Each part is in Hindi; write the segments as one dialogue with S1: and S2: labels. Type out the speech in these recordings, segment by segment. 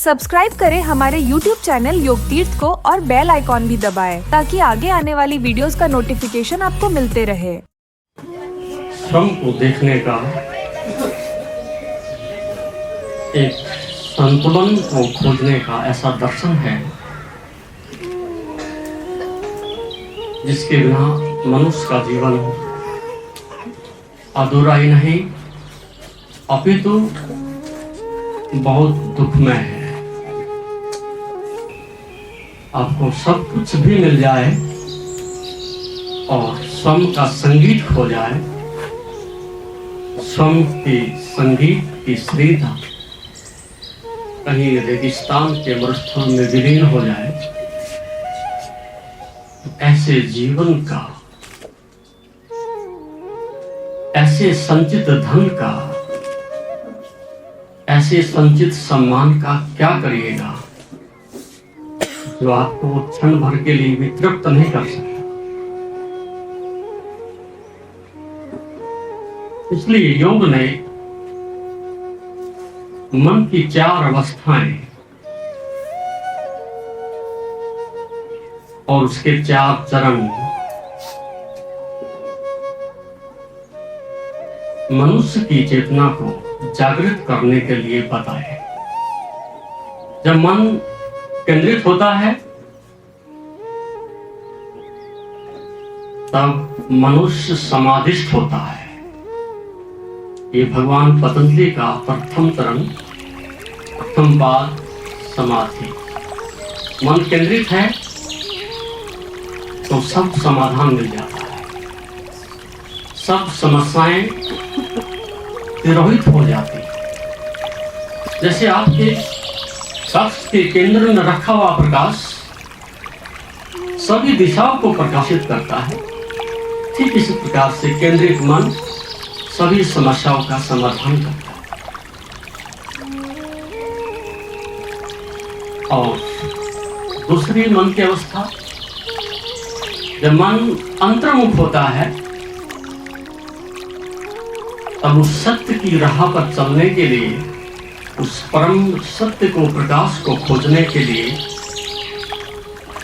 S1: सब्सक्राइब करें हमारे YouTube चैनल योग तीर्थ को और बेल आइकॉन भी दबाएं ताकि आगे आने वाली वीडियोस का नोटिफिकेशन आपको मिलते रहे।
S2: श्रम को देखने का एक संतुलन को खोजने का ऐसा दर्शन है जिसके बिना मनुष्य का जीवन अधूरा ही नहीं अपितु बहुत दुखमय है। आपको सब कुछ भी मिल जाए और स्वयं का संगीत खो जाए, स्वयं की संगीत की श्रीधा कहीं रेगिस्तान के मरुस्थल में विलीन हो जाए, ऐसे जीवन का, ऐसे संचित धन का, ऐसे संचित सम्मान का क्या करिएगा जो आपको क्षण भर के लिए भी तृप्त नहीं कर सकता। इसलिए योग ने मन की 4 अवस्थाएं और उसके 4 चरण मनुष्य की चेतना को जागृत करने के लिए बताए। जब मन केंद्रित होता है तब मनुष्य समाधिस्थ होता है। ये भगवान पतंजलि का प्रथम चरण, प्रथम पाद समाधि। मन केंद्रित है तो सब समाधान मिल जाता है, सब समस्याएं तिरोहित हो जाती है। जैसे आपके शख्स के केंद्र में रखा हुआ प्रकाश सभी दिशाओं को प्रकाशित करता है, ठीक इसी प्रकार से केंद्रित मन सभी समस्याओं का समाधान करता है। और दूसरी मन की अवस्था, जब मन अंतर्मुख होता है तब उस सत्य की राह पर चलने के लिए, उस परम सत्य को, प्रकाश को खोजने के लिए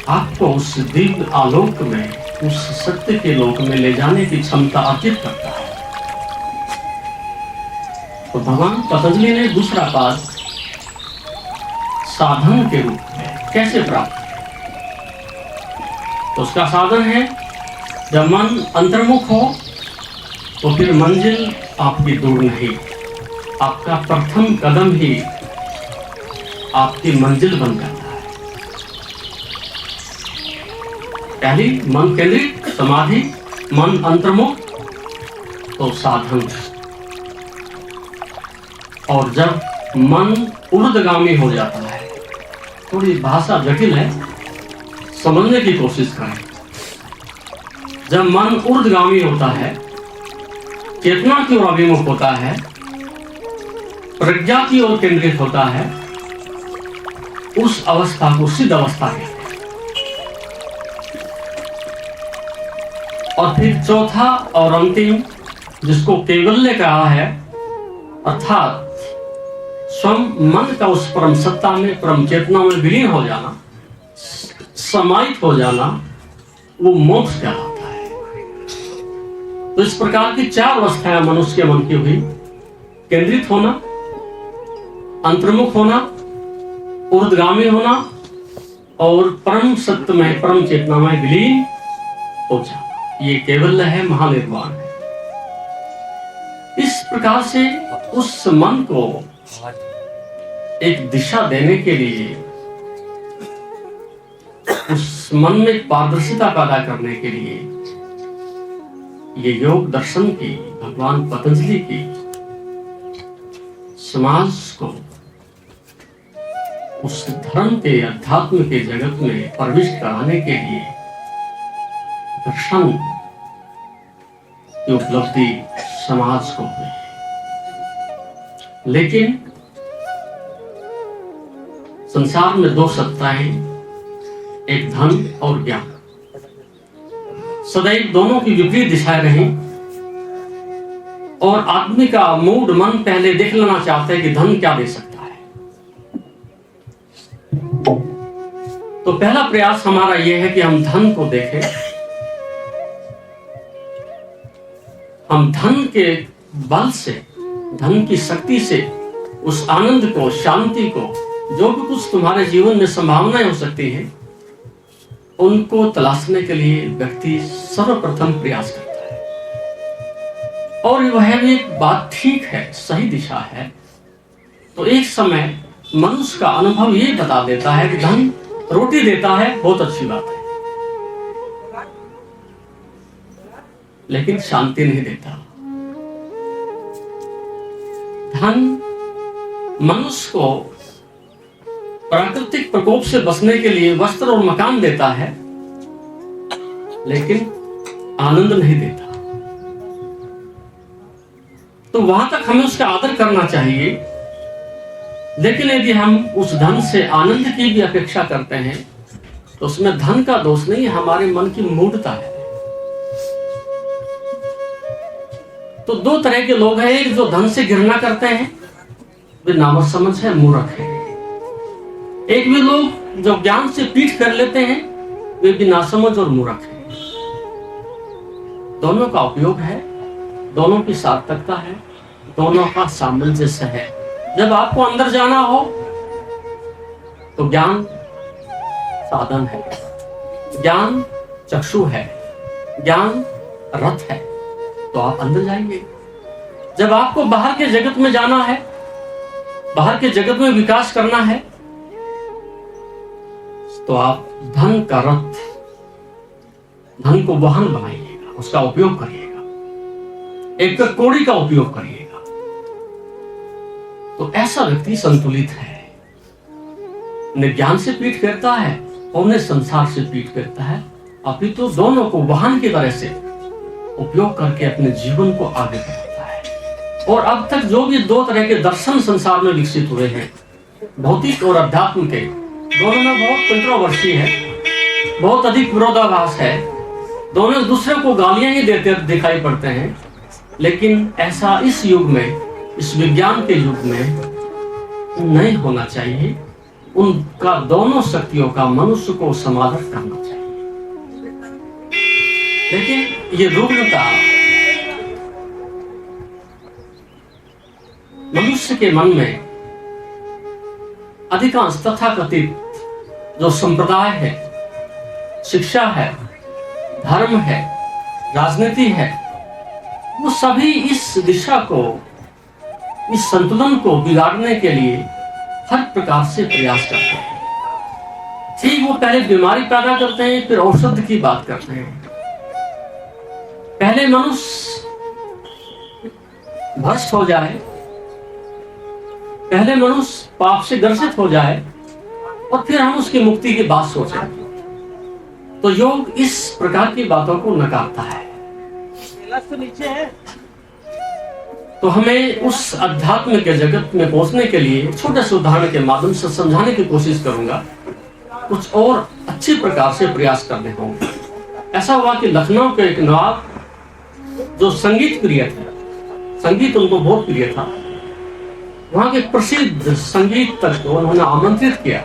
S2: आपको उस दिव्य आलोक में, उस सत्य के लोक में ले जाने की क्षमता अर्जित करता है। तो भगवान पतंजलि ने दूसरा पाद साधन के रूप में कैसे प्राप्त किया, तो उसका साधन है जब मन अंतर्मुख हो तो फिर मंजिल आपकी दूर नहीं, आपका प्रथम कदम ही आपकी मंजिल बन जाता है। पहली मन केंद्रित समाधि, मन अंतर्मुख तो साधन। और जब मन ऊर्ध्वगामी हो जाता है, थोड़ी भाषा जटिल है, समझने की कोशिश करें। जब मन ऊर्ध्वगामी होता है, चेतना की ओर अभिमुख होता है, प्रज्ञा की ओर केंद्रित होता है, उस अवस्था को सिद्ध अवस्था कहते हैं। और फिर चौथा और अंतिम, जिसको कैवल्य कहा है, अर्थात स्वयं मन का उस परम सत्ता में, परम चेतना में विलीन हो जाना, समाहित हो जाना, वो मोक्ष कहलाता है। तो इस प्रकार की 4 अवस्थाएं मनुष्य के मन की हुई: केंद्रित होना, अंतर्मुख होना, ऊर्ध्वगामी होना और परम सत्य में, परम चेतना में विलीन हो जाना। ये केवल है, महानिर्वाण है। इस प्रकार से उस मन को एक दिशा देने के लिए, उस मन में पारदर्शिता पैदा करने के लिए ये योग दर्शन की, भगवान पतंजलि की समाज को उस धर्म के, अध्यात्म के जगत में प्रविष्ट कराने के लिए दर्शन की उपलब्धि समाज को हुई। लेकिन संसार में 2 सत्ताएं, एक धन और ज्ञान, सदैव दोनों की विपरीत दिशाएं रही। और आदमी का मूड, मन पहले देख लेना चाहता है कि धन क्या दे सकता है। तो पहला प्रयास हमारा यह है कि हम धन को देखें, हम धन के बल से, धन की शक्ति से उस आनंद को, शांति को, जो भी कुछ तुम्हारे जीवन में संभावनाएं हो सकती है, उनको तलाशने के लिए व्यक्ति सर्वप्रथम प्रयास करता है। और वह भी एक बात ठीक है, सही दिशा है। तो एक समय मनुष्य का अनुभव ये बता देता है कि धन रोटी देता है, बहुत अच्छी बात है, लेकिन शांति नहीं देता। धन मनुष्य को प्राकृतिक प्रकोप से बचने के लिए वस्त्र और मकान देता है, लेकिन आनंद नहीं देता। तो वहां तक हमें उसका आदर करना चाहिए, लेकिन यदि हम उस धन से आनंद की भी अपेक्षा करते हैं तो उसमें धन का दोष नहीं, हमारे मन की मूढ़ता है। तो दो तरह के लोग हैं, एक जो धन से घृणा करते हैं, वे नामर्द है, मूर्ख है। एक भी लोग जो ज्ञान से पीठ कर लेते हैं, वे भी नासमझ और मूर्ख है। दोनों का उपयोग है, दोनों की सार्थकता है, दोनों का सामंजस्य है। जब आपको अंदर जाना हो तो ज्ञान साधन है, ज्ञान चक्षु है, ज्ञान रथ है, तो आप अंदर जाएंगे। जब आपको बाहर के जगत में जाना है, बाहर के जगत में विकास करना है, तो आप धन का रथ, धन को वाहन बनाइएगा, उसका उपयोग करिएगा, एक कौड़ी का उपयोग करिएगा। तो ऐसा व्यक्ति संतुलित है, न ज्ञान से पीठ करता है और न संसार से पीठ करता है, अभी तो दोनों को वाहन की तरह से उपयोग करके अपने जीवन को आगे बढ़ाता है। और अब तक जो भी दो तरह के दर्शन संसार में विकसित हुए हैं, भौतिक और अध्यात्म के, दोनों में बहुत कंट्रोवर्सी है, बहुत अधिक विरोधाभास है, दोनों एक दूसरे को गालियां ही देते दिखाई पड़ते हैं। लेकिन ऐसा इस युग में, इस विज्ञान के युग में नहीं होना चाहिए। उनका, दोनों शक्तियों का मनुष्य को समाधान करना चाहिए। लेकिन ये रुग्णता मनुष्य के मन में अधिकांश तथाकथित जो संप्रदाय है, शिक्षा है, धर्म है, राजनीति है, वो सभी इस दिशा को, इस संतुलन को बिगाड़ने के लिए हर प्रकार से प्रयास करते हैं। ठीक, वो पहले बीमारी पैदा करते हैं, फिर औषध की बात करते हैं। पहले मनुष्य भ्रष्ट हो जाए, पहले मनुष्य पाप से ग्रसित हो जाए, और फिर हम उसकी मुक्ति की बात सोचें। तो योग इस प्रकार की बातों को नकारता है। नीचे है। तो हमें उस अध्यात्म के जगत में पहुंचने के लिए छोटे से उदाहरण के माध्यम से समझाने की कोशिश करूंगा। कुछ और अच्छी प्रकार से प्रयास करने होंगे। ऐसा हुआ कि लखनऊ के एक नवाब जो संगीत प्रिय थे, संगीत उनको बहुत प्रिय था, वहां के प्रसिद्ध संगीत तक को उन्होंने आमंत्रित किया।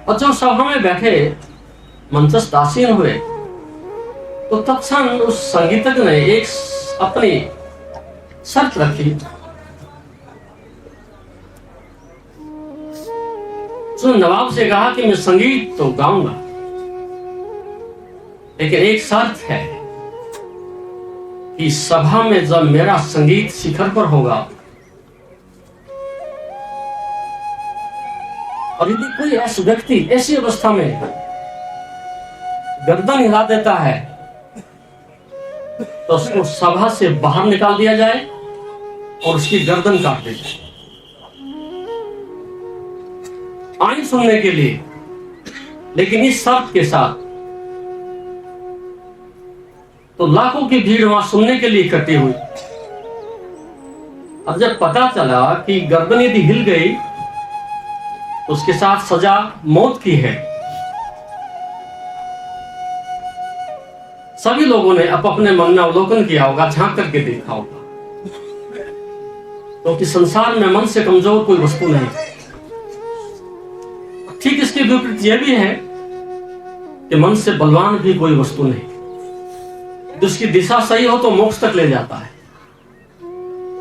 S2: और जब सभा में बैठे, मंचस्थ आसीन हुए, तो तत्क्षण उस संगीतज्ञ ने एक अपनी शर्त रखी। उसने नवाब से कहा कि मैं संगीत तो गाऊंगा, लेकिन एक शर्त है कि सभा में जब मेरा संगीत शिखर पर होगा, और यदि कोई ऐसा व्यक्ति ऐसी अवस्था में गर्दन हिला देता है, तो उसको सभा से बाहर निकाल दिया जाए और उसकी गर्दन काट दी जाए, आइन सुनने के लिए। लेकिन इस शर्त के साथ, तो लाखों की भीड़ वहां सुनने के लिए इकट्ठी हुई। अब जब पता चला कि गर्दन यदि हिल गई तो उसके साथ सजा मौत की है, सभी लोगों ने अपने मन में अवलोकन किया होगा, झांक करके देखा होगा, क्योंकि संसार में मन से कमजोर कोई वस्तु नहीं। विपरीत यह भी है कि मन से बलवान भी कोई वस्तु नहीं, जिसकी दिशा सही हो तो मोक्ष तक ले जाता है,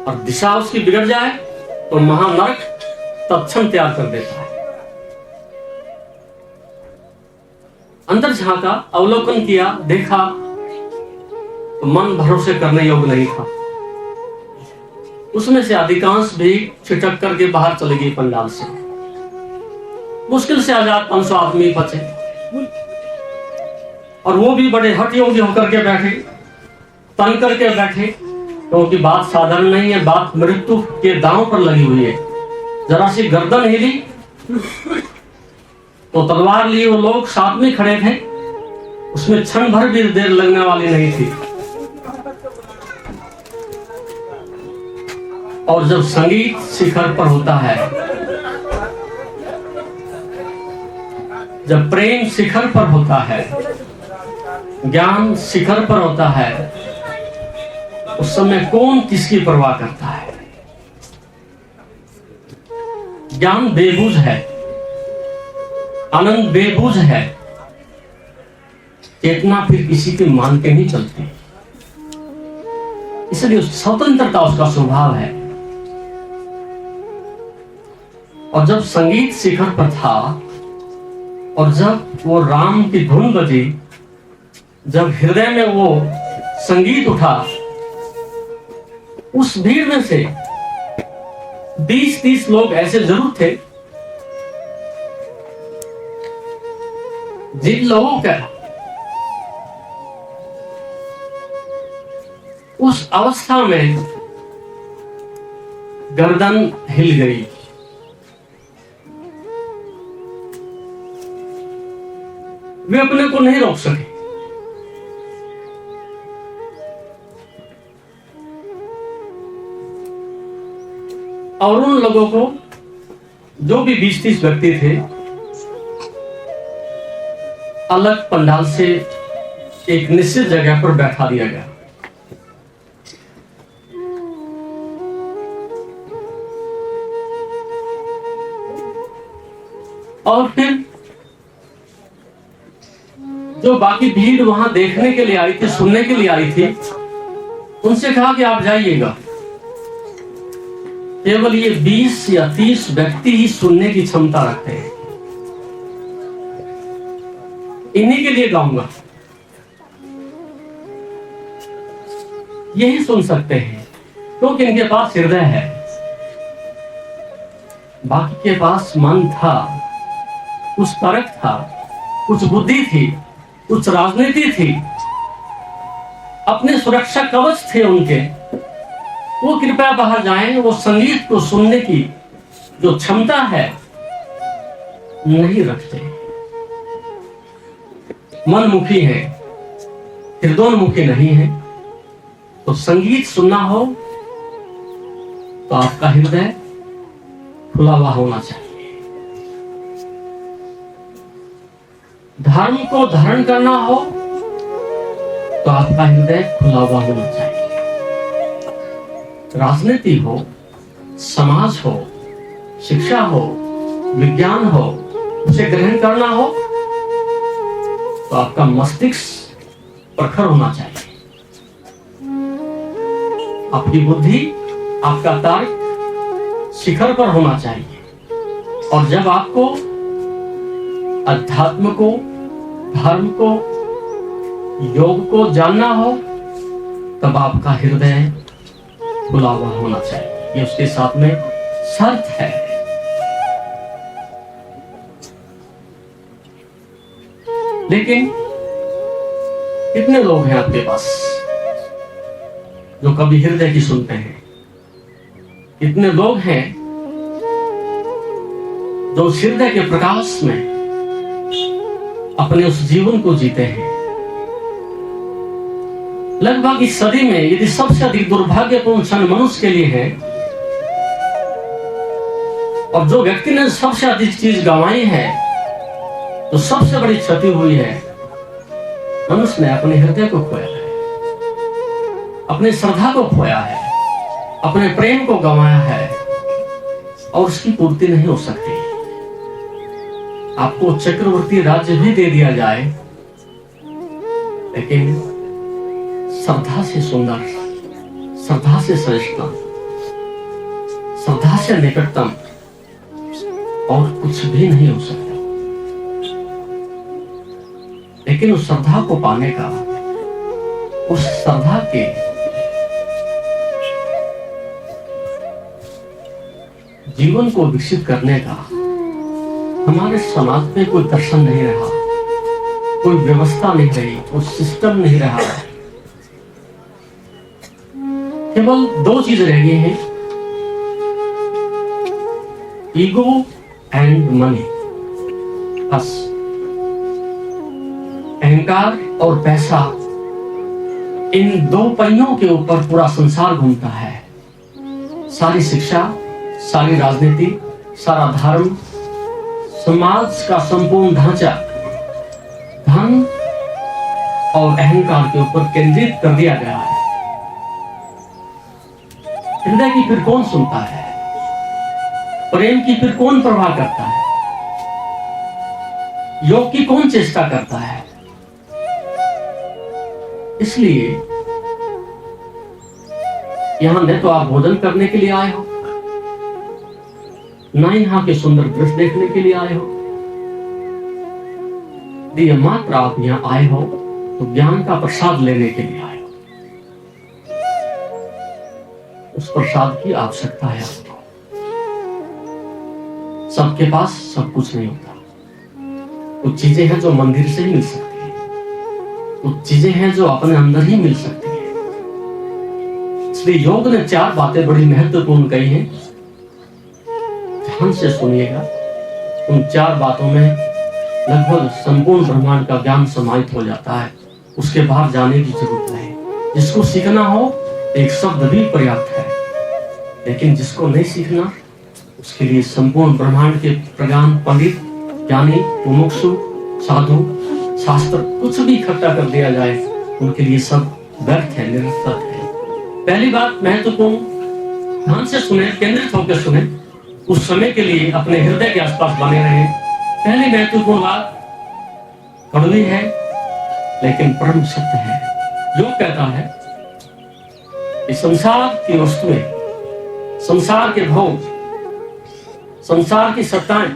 S2: और दिशा उसकी बिगड़ जाए तो महानरक तत्क्षण तैयार कर देता है। अंदर झांका, अवलोकन किया, देखा तो मन भरोसे करने योग्य नहीं था। उसमें से अधिकांश भी छिटक करके बाहर चले गई पंडाल से। मुश्किल से आजाद 500 आदमी बचे, और वो भी बड़े हठ योग्य होकर के बैठे, तन करके बैठे, क्योंकि बात साधारण नहीं है, बात मृत्यु के दांव पर लगी हुई है। जरा सी गर्दन हिली तो तलवार लिए वो लोग साथ में खड़े थे, उसमें क्षण भर भी देर लगने वाली नहीं थी। और जब संगीत शिखर पर होता है, जब प्रेम शिखर पर होता है, ज्ञान शिखर पर होता है, उस समय कौन किसकी परवाह करता है। ज्ञान बेबूझ है, आनंद बेबूझ है, चेतना फिर किसी की मान के नहीं चलती, इसलिए स्वतंत्रता उसका स्वभाव है। और जब संगीत शिखर पर था, और जब वो राम की धुन बजी, जब हृदय में वो संगीत उठा, उस भीड़ में से 20-30 लोग ऐसे जरूर थे जिन लोगों का उस अवस्था में गर्दन हिल गई। वे अपने को नहीं रोक सके। और उन लोगों को, जो भी 20-30 व्यक्ति थे, अलग पंडाल से एक निश्चित जगह पर बैठा दिया गया। और फिर जो बाकी भीड़ वहां देखने के लिए आई थी, सुनने के लिए आई थी, उनसे कहा कि आप जाइएगा, केवल ये 20 या 30 व्यक्ति ही सुनने की क्षमता रखते हैं, इन्हीं के लिए गाऊंगा, यही सुन सकते हैं, क्योंकि इनके पास हृदय है। बाकी के पास मन था, कुछ तर्क था, कुछ बुद्धि थी, कुछ राजनीति थी, अपने सुरक्षा कवच थे उनके, वो कृपया बाहर जाएं, वो संगीत को सुनने की जो क्षमता है नहीं रखते। मनमुखी है, हृदयोन्मुखी नहीं है। तो संगीत सुनना हो तो आपका हृदय खुला हुआ होना चाहिए। धर्म को धारण करना हो तो आपका हृदय खुला हुआ होना चाहिए। राजनीति हो, समाज हो, शिक्षा हो, विज्ञान हो, उसे ग्रहण करना हो तो आपका मस्तिष्क प्रखर होना चाहिए। आपकी बुद्धि, आपका तर्क शिखर पर होना चाहिए। और जब आपको अध्यात्म को, धर्म को, योग को जानना हो, तब आपका हृदय खुला हुआ होना चाहिए। ये उसके साथ में शर्त है। लेकिन कितने लोग हैं आपके पास जो कभी हृदय की सुनते हैं? कितने लोग हैं जो उस हृदय के प्रकाश में अपने उस जीवन को जीते हैं? लगभग इस सदी में यदि सबसे अधिक दुर्भाग्यपूर्ण क्षण मनुष्य के लिए है, और जो व्यक्ति ने सबसे अधिक चीज गंवाई है, तो सबसे बड़ी क्षति हुई है, मनुष्य ने अपने हृदय को खोया है, अपने श्रद्धा को खोया है, अपने प्रेम को गंवाया है, और उसकी पूर्ति नहीं हो सकती। आपको चक्रवर्ती राज्य भी दे दिया जाए, लेकिन श्रद्धा से सुंदर, श्रद्धा से श्रेष्ठतम, श्रद्धा से निकटतम और कुछ भी नहीं हो सकता। लेकिन उस श्रद्धा को पाने का, उस श्रद्धा के जीवन को विकसित करने का हमारे समाज में कोई दर्शन नहीं रहा, कोई व्यवस्था नहीं रही, कोई सिस्टम नहीं रहा। केवल दो चीज रह गई हैं, ईगो एंड मनी। बस अहंकार और पैसा, इन दो पहियों के ऊपर पूरा संसार घूमता है। सारी शिक्षा, सारी राजनीति, सारा धर्म, समाज का संपूर्ण ढांचा धन और अहंकार के ऊपर केंद्रित कर दिया गया है। हृदय की फिर कौन सुनता है? प्रेम की फिर कौन परवाह करता है? योग की कौन चेष्टा करता है? इसलिए यहां न तो आप भोजन करने के लिए आए हो, न यहां के सुंदर दृश्य देखने के लिए आए हो। यदि मात्र आप यहां आए हो तो ज्ञान का प्रसाद लेने के लिए आए हो। उस प्रसाद की आवश्यकता है आपको। सबके पास सब कुछ नहीं होता। कुछ चीजें हैं जो मंदिर से ही मिल सकती है, कुछ चीजें हैं जो अपने अंदर ही मिल सकती है। इसलिए योग ने 4 बातें बड़ी महत्वपूर्ण कही हैं। ध्यान से सुनिएगा। उन 4 बातों में लगभग संपूर्ण ब्रह्मांड का ज्ञान समाहित हो जाता है। उसके बाहर जाने की जरूरत नहीं। जिसको सीखना हो एक शब्द भी पर्याप्त है, लेकिन जिसको नहीं सीखना उसके लिए संपूर्ण ब्रह्मांड के प्रज्ञान पंडित, ज्ञानी, मुमुक्षु, साधु, शास्त्र कुछ भी इकट्ठा कर दिया जाए, उनके लिए सब व्यर्थ है, निरर्थक है। पहली बात महत्वपूर्ण, ध्यान से सुने, केंद्रित होकर सुने, उस समय के लिए अपने हृदय के आसपास बने रहे। पहली महत्वपूर्ण बात, कड़वी है लेकिन परम सत्य है। योग कहता है कि संसार की वस्तुएं, संसार के भोग, संसार की सत्ताएं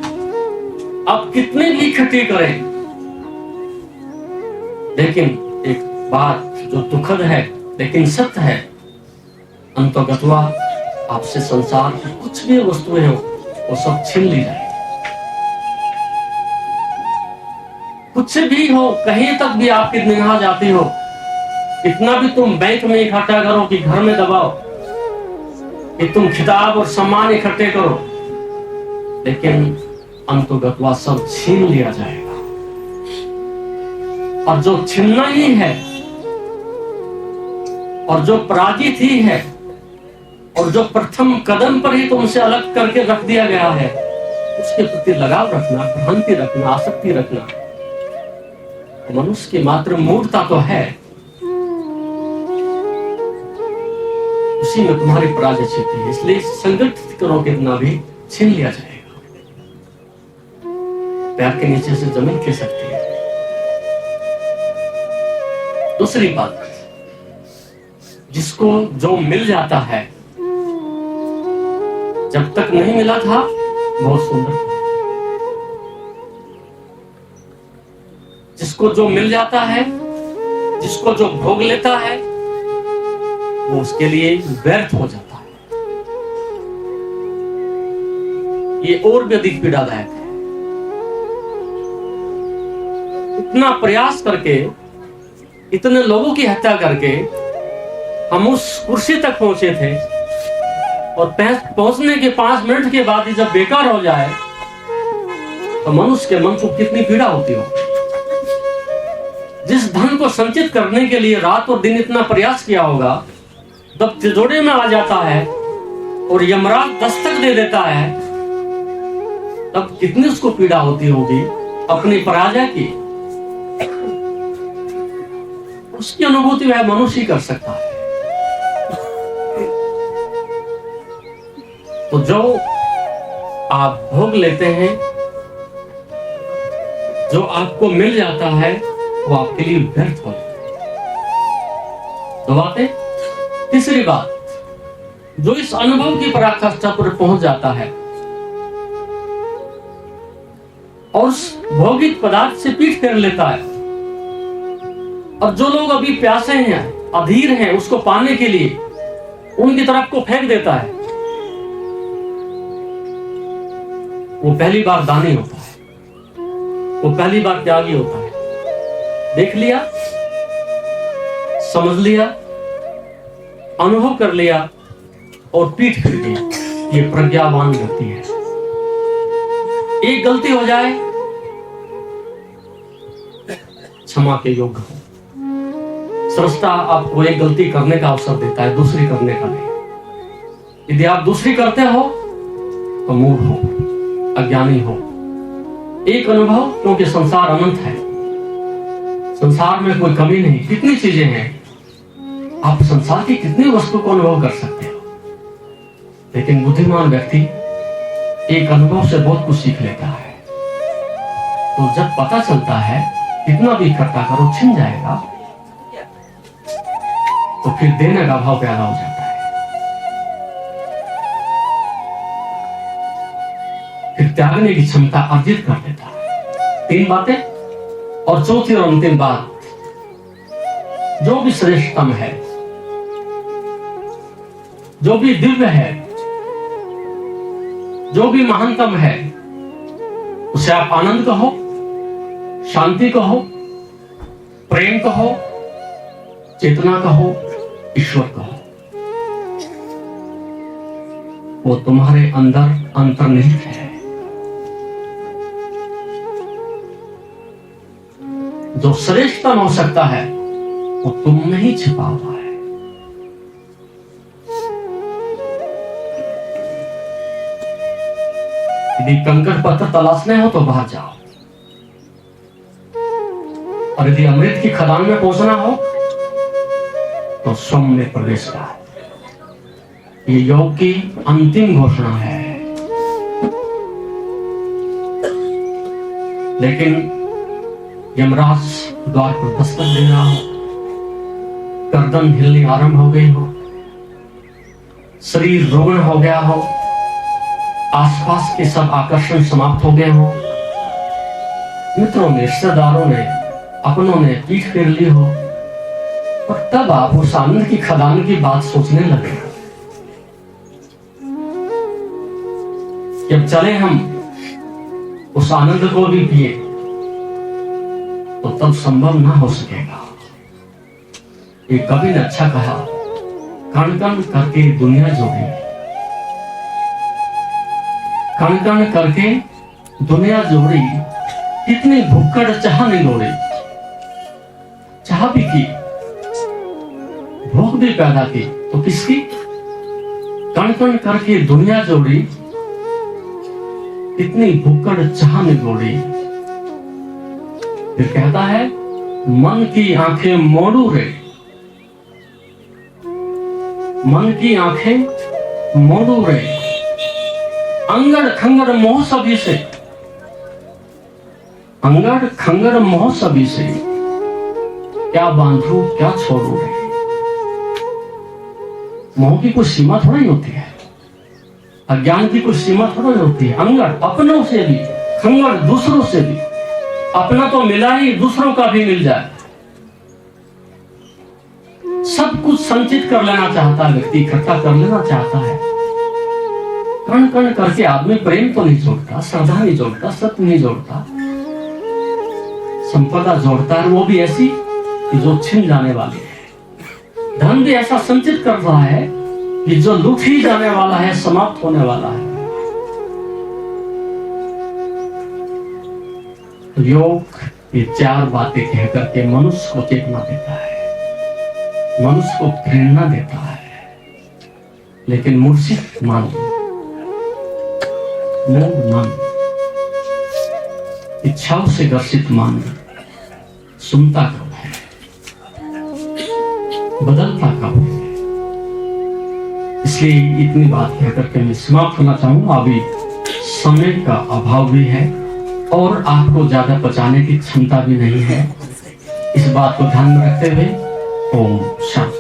S2: आप कितने भी इकट्ठे करें, लेकिन एक बात जो दुखद है लेकिन सत्य है, अंतोगत्वा आपसे संसार की कुछ भी वस्तुएं हो वो सब छीन ली जाए। कुछ भी हो, कहीं तक भी आपकी निगाह जाती हो, इतना भी तुम बैंक में इकट्ठा करो कि घर में दबाओ, कि तुम खिताब और सम्मान इकट्ठे करो, लेकिन अंतोगत्वा सब छीन लिया जाएगा। और जो छीनना ही है और जो पराजित ही है और जो प्रथम कदम पर ही तुमसे अलग करके रख दिया गया है, उसके प्रति लगाव रखना, भ्रांति रखना, आसक्ति रखना, मनुष्य की मात्र मूर्खता तो है। उसी में तुम्हारी पराजय छिपी है। इसलिए संगठित करो कितना भी, छीन लिया जाएगा। पैर के नीचे से जमीन खिसकती है। दूसरी बात, जिसको जो मिल जाता है, जब तक नहीं मिला था बहुत सुंदर था। जिसको जो मिल जाता है, जिसको जो भोग लेता है, वो उसके लिए व्यर्थ हो जाता है। ये और भी अधिक पीड़ादायक है। इतना प्रयास करके, इतने लोगों की हत्या करके हम उस कुर्सी तक पहुंचे थे, और पहुंचने के 5 मिनट के बाद ही जब बेकार हो जाए तो मनुष्य के मन को कितनी पीड़ा होती हो। जिस धन को संचित करने के लिए रात और दिन इतना प्रयास किया होगा, जब तिजोरी में आ जाता है और यमराज दस्तक दे देता है, तब कितनी उसको पीड़ा होती होगी अपनी पराजय की। उसकी अनुभूति वह मनुष्य ही कर सकता है। तो जो आप भोग लेते हैं, जो आपको मिल जाता है वो आपके लिए व्यर्थ हो जाता है। तो बातें, तीसरी बात, जो इस अनुभव की पराकाष्ठा पर पहुंच जाता है और उस भौतिक पदार्थ से पीठ फेर लेता है, और जो लोग अभी प्यासे हैं, अधीर हैं उसको पाने के लिए, उनकी तरफ को फेंक देता है, वो पहली बार दानी होता है, वो पहली बार त्यागी होता है। देख लिया, समझ लिया, अनुभव कर लिया और पीठ फिर दिया, ये प्रज्ञावान व्यक्ति है। एक गलती हो जाए, क्षमा के योग्य हो। सृष्टा आपको एक गलती करने का अवसर देता है, दूसरी करने का नहीं। यदि आप दूसरी करते हो तो मूढ़ हो, अज्ञानी हो। एक अनुभव, क्योंकि संसार अनंत है, संसार में कोई कमी नहीं, कितनी चीजें हैं, आप संसार की कितनी वस्तु को अनुभव कर सकते हो। लेकिन बुद्धिमान व्यक्ति एक अनुभव से बहुत कुछ सीख लेता है। तो जब पता चलता है कितना भी इकट्ठा करो छिन जाएगा, तो फिर देने का भाव पैदा हो जाता है, फिर त्यागने की क्षमता अर्जित कर देता है। तीन बातें, और चौथी और अंतिम बात, जो भी श्रेष्ठतम है, जो भी दिव्य है, जो भी महानतम है, उसे आप आनंद कहो, शांति कहो, प्रेम कहो, चेतना कहो, ईश्वर कहो। वो तुम्हारे अंदर अंतर्निहित है। जो श्रेष्ठतम हो सकता है वो तुम में ही छिपा हुआ है। यदि कंकड़ पत्थर तलाशने हो तो बाहर जाओ, और यदि अमृत की खदान में पहुंचना हो तो स्वयं में प्रवेश करो। ये योग की अंतिम घोषणा है। लेकिन यमराज द्वार पर दस्तक दे रहा हो, गर्दन हिलनी आरंभ हो गई हो, शरीर रुग्ण हो गया हो, आसपास के सब आकर्षण समाप्त हो गए हो, मित्रों ने, रिश्तेदारों ने, अपनों ने पीठ फेर ली हो, और तब आप उस आनंद की खदान की बात सोचने लगे। जब चले हम उस आनंद को भी पिए तो तब संभव ना हो सकेगा। ये कवि ने अच्छा कहा, कण कण करके दुनिया जोड़ी, कण कण करके दुनिया जोड़ी, कितनी भुक्कड़ चाह नहीं दौड़ी। चाह भी की, भूख भी पैदा की, तो किसकी? कण कण करके दुनिया जोड़ी, कितनी भुक्कड़ चाह नहीं दौड़ी। फिर कहता है, मन की आंखें मोड़ू रे, मन की आंखें मोड़ू रे, अंगड़ खंगड़ मोह सभी से, अंगड़ खंगड़ मोह सभी से, क्या बांधू क्या छोड़ू रे। मोह की कोई सीमा थोड़ी होती है, अज्ञान की कोई सीमा थोड़ी होती है। अंगड़ अपनों से भी, खंगड़ दूसरों से भी। अपना तो मिला ही, दूसरों का भी मिल जाए। सब कुछ संचित कर लेना चाहता है व्यक्ति, इकट्ठा कर लेना चाहता है। कण कण करके आदमी प्रेम तो नहीं जोड़ता, श्रद्धा नहीं जोड़ता, सत्य नहीं जोड़ता, संपदा जोड़ता है, वो भी ऐसी कि जो छिन जाने वाली है। धन भी ऐसा संचित कर रहा है कि जो लुट ही जाने वाला है, समाप्त होने वाला है। योग ये चार बातें कहकर के मनुष्य को चेतना देता है, मनुष्य को प्रेरणा देता है। लेकिन मूर्छित मन, मूढ़ मन, इच्छाओं से ग्रसित मन सुनता कब है, बदलता कब है। इसलिए इतनी बात कहकर के मैं समाप्त करना चाहूंगा। अभी समय का अभाव भी है, और आपको ज्यादा पचाने की क्षमता भी नहीं है। इस बात को ध्यान में रखते हुए ओम शांति।